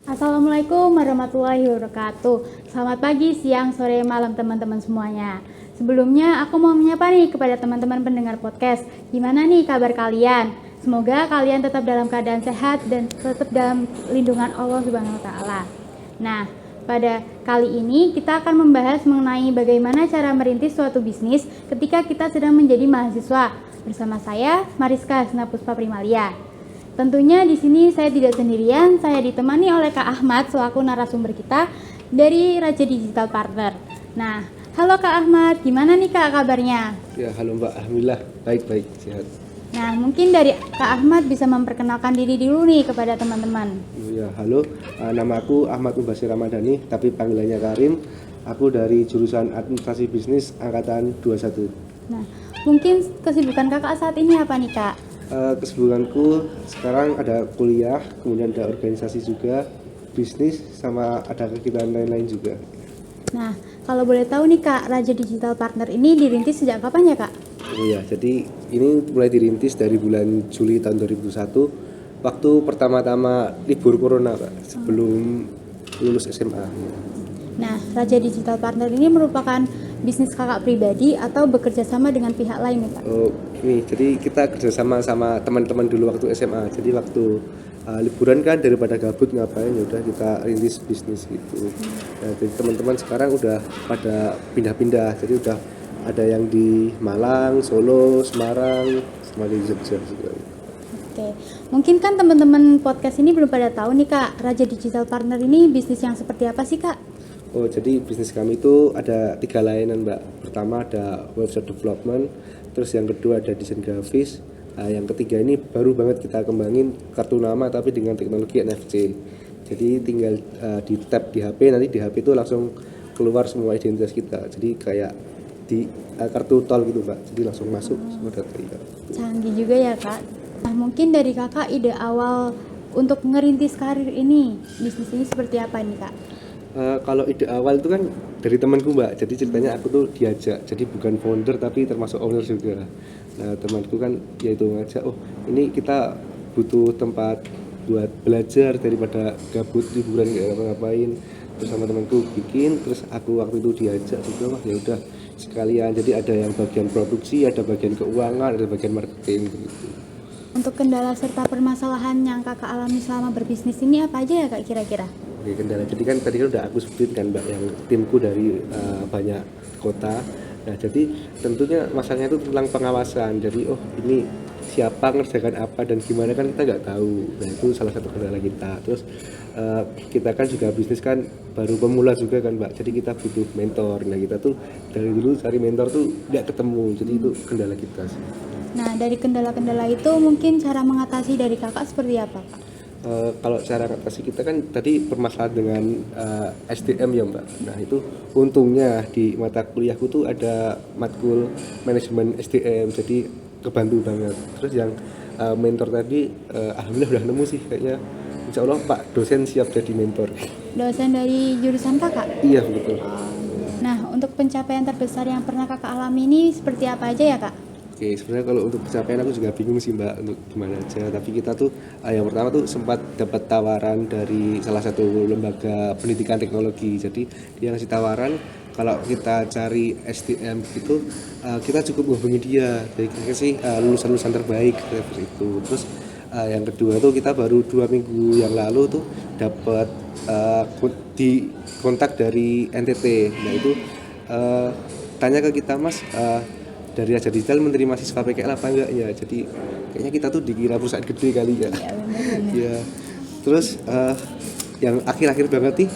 Assalamualaikum warahmatullahi wabarakatuh. Selamat pagi, siang, sore, malam teman-teman semuanya. Sebelumnya aku mau menyapa nih kepada teman-teman pendengar podcast. Gimana nih kabar kalian? Semoga kalian tetap dalam keadaan sehat dan tetap dalam lindungan Allah Subhanahu wa taala. Nah, pada kali ini kita akan membahas mengenai bagaimana cara merintis suatu bisnis ketika kita sedang menjadi mahasiswa. Bersama saya Mariska Snapuspa Primalia. Tentunya di sini saya tidak sendirian, saya ditemani oleh Kak Ahmad selaku narasumber kita dari Raja Digital Partner. Nah, halo Kak Ahmad, gimana nih Kak kabarnya? Ya, halo Mbak. Alhamdulillah, baik-baik, sehat. Nah, mungkin dari Kak Ahmad bisa memperkenalkan diri dulu nih kepada teman-teman. Ya, halo. Nama aku Ahmad Mubasir Ramadhani, tapi panggilannya Karim. Aku dari jurusan Administrasi Bisnis angkatan 21. Nah, mungkin kesibukan Kakak saat ini apa nih Kak? Kesibukanku sekarang ada kuliah, kemudian ada organisasi juga, bisnis, sama ada kegiatan lain-lain juga. Nah, kalau boleh tahu nih Kak, Raja Digital Partner ini dirintis sejak kapan ya Kak? Oh ya, jadi ini mulai dirintis dari bulan Juli tahun 2001, waktu pertama-tama libur corona, Pak, sebelum lulus SMA. Nah, Raja Digital Partner ini merupakan bisnis kakak pribadi atau bekerja sama dengan pihak lain nih Kak? Oh, ini jadi kita kerjasama sama teman-teman dulu waktu SMA. Jadi waktu liburan kan daripada gabut ngapain, ya udah kita rintis bisnis gitu. Nah, jadi teman-teman sekarang udah pada pindah-pindah. Jadi udah ada yang di Malang, Solo, Semarang, sama di Jogja juga. Oke, mungkin kan teman-teman podcast ini belum pada tahu nih Kak, Raja Digital Partner ini bisnis yang seperti apa sih Kak? Oh, jadi bisnis kami itu ada 3 layanan, Mbak. Pertama ada website development, terus yang kedua ada desain grafis. Yang ketiga ini baru banget kita kembangin kartu nama tapi dengan teknologi NFC. Jadi tinggal di tap di HP, nanti di HP itu langsung keluar semua identitas kita. Jadi kayak di kartu tol gitu, Mbak. Jadi langsung masuk semua data kita. Canggih juga ya Kak. Nah, mungkin dari Kakak ide awal untuk ngerintis karir ini, bisnis ini seperti apa nih Kak? Kalau ide awal itu kan dari temanku, Mbak. Jadi ceritanya aku tuh diajak, jadi bukan founder tapi termasuk owner juga. Nah, temanku kan yaitu ngajak, oh ini kita butuh tempat buat belajar daripada gabut liburan nggak ngapa-ngapain. Terus sama temanku bikin, terus aku waktu itu diajak juga, wah ya udah sekalian. Jadi ada yang bagian produksi, ada bagian keuangan, ada bagian marketing begitu. Untuk kendala serta permasalahan yang Kakak alami selama berbisnis ini apa aja ya Kak kira-kira? Oke, kendala. Jadi kan tadi kan udah aku sebutin kan, Mbak, yang timku dari banyak kota. Nah, jadi tentunya masalahnya itu tentang pengawasan. Jadi, oh ini siapa ngerjakan apa dan gimana kan kita nggak tahu. Nah, itu salah satu kendala kita. Terus kita kan juga bisnis kan baru pemula juga kan, Mbak. Jadi kita butuh mentor. Nah, kita tuh dari dulu cari mentor tuh nggak ketemu. Jadi itu kendala kita sih. Nah, dari kendala-kendala itu mungkin cara mengatasi dari Kakak seperti apa Kak? Kalau cara atasi kita kan tadi permasalahan dengan SDM ya, Mbak. Nah, itu untungnya di mata kuliahku tuh ada matkul manajemen SDM, jadi kebantu banget. Terus yang mentor tadi alhamdulillah udah nemu sih kayaknya. Insya Allah Pak dosen siap jadi mentor. Dosen dari jurusan Kakak? Iya betul. Nah, untuk pencapaian terbesar yang pernah Kakak alami ini seperti apa aja ya Kak? Oke, sebenarnya kalau untuk pencapaian aku juga bingung sih, Mbak, untuk gimana aja. Tapi kita tuh yang pertama tuh sempat dapat tawaran dari salah satu lembaga pendidikan teknologi. Jadi dia ngasih tawaran kalau kita cari SDM itu kita cukup hubungi dia. Jadi kita sih lulusan-lulusan terbaik seperti itu. Terus yang kedua tuh kita baru 2 minggu yang lalu tuh dapat di kontak dari NTT. Nah itu tanya ke kita, Mas. Dari Raja Digital menerima siswa PKL apa enggak ya, jadi kayaknya kita tuh dikira perusahaan gede kali ya. Ya, terus yang akhir-akhir banget nih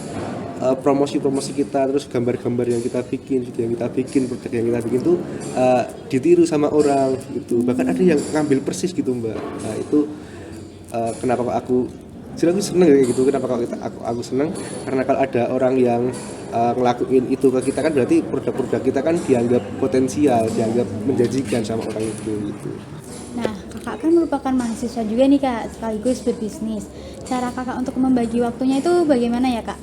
promosi-promosi kita, terus gambar-gambar yang kita bikin, video yang kita bikin, produk yang kita bikin tuh ditiru sama orang gitu, bahkan ada yang ngambil persis gitu, Mbak. Nah itu kenapa kok aku seneng kayak gitu, kenapa kok aku seneng karena kalau ada orang yang ngelakuin itu ke kita kan berarti produk-produk kita kan dianggap potensial, dianggap menjanjikan sama orang itu gitu. Nah, Kakak kan merupakan mahasiswa juga nih Kak, sekaligus berbisnis. Cara Kakak untuk membagi waktunya itu bagaimana ya Kak?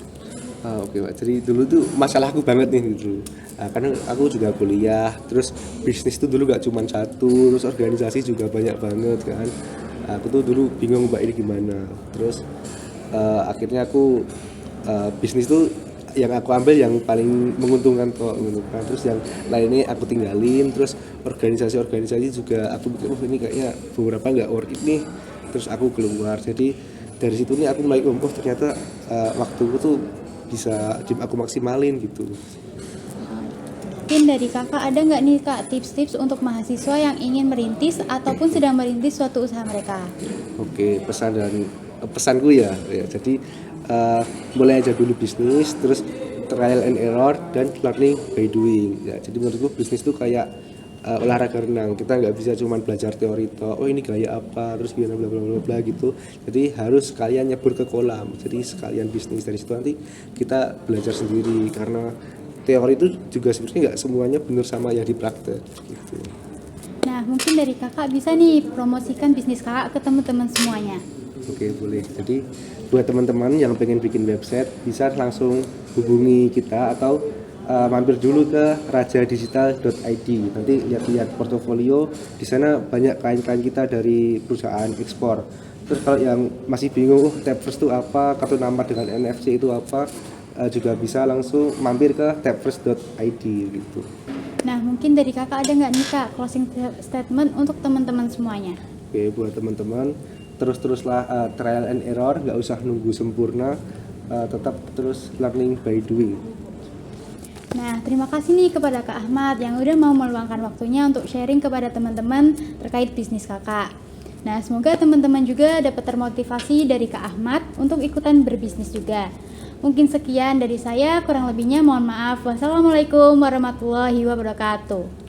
Oke, Pak. Jadi dulu tuh masalahku banget nih dulu. Karena aku juga kuliah, terus bisnis tuh dulu gak cuma satu, terus organisasi juga banyak banget kan. Aku tuh dulu bingung, Mbak, ini gimana. Terus akhirnya aku bisnis tuh yang aku ambil yang paling menguntungkan kok, menguntungkan. Terus yang lainnya aku tinggalin. Terus organisasi juga aku pikir ini kayaknya beberapa nggak worth it nih, terus aku keluar. Jadi dari situ nih aku mulai ternyata waktuku tuh bisa aku maksimalin gitu. Mungkin dari kakak ada nggak nih kak tips-tips untuk mahasiswa yang ingin merintis ataupun sedang merintis suatu usaha mereka? Oke, pesanku ya, jadi mulai aja dulu bisnis, terus trial and error dan learning by doing. Ya, jadi menurutku bisnis itu kayak olahraga renang. Kita nggak bisa cuma belajar teori toh, oh ini gaya apa, terus gimana bla bla bla bla gitu. Jadi harus sekalian nyebur ke kolam. Jadi sekalian bisnis, dari situ nanti kita belajar sendiri, karena teori itu juga sebenarnya nggak semuanya benar sama yang di praktek gitu. Nah, mungkin dari kakak bisa nih promosikan bisnis kakak ke teman-teman semuanya. Oke, boleh. Jadi buat teman-teman yang pengen bikin website bisa langsung hubungi kita atau mampir dulu ke rajadigital.id. Nanti lihat-lihat portofolio, di sana banyak klien-klien kita dari perusahaan ekspor. Terus kalau yang masih bingung, Tapfirst itu apa, kartu nama dengan NFC itu apa, juga bisa langsung mampir ke tapfirst.id gitu. Nah, mungkin dari kakak ada nggak nih kak closing statement untuk teman-teman semuanya? Oke, buat teman-teman, terus-teruslah trial and error, nggak usah nunggu sempurna, tetap terus learning by doing. Nah, terima kasih nih kepada Kak Ahmad yang udah mau meluangkan waktunya untuk sharing kepada teman-teman terkait bisnis kakak. Nah, semoga teman-teman juga dapat termotivasi dari Kak Ahmad untuk ikutan berbisnis juga. Mungkin sekian dari saya, kurang lebihnya mohon maaf. Wassalamualaikum warahmatullahi wabarakatuh.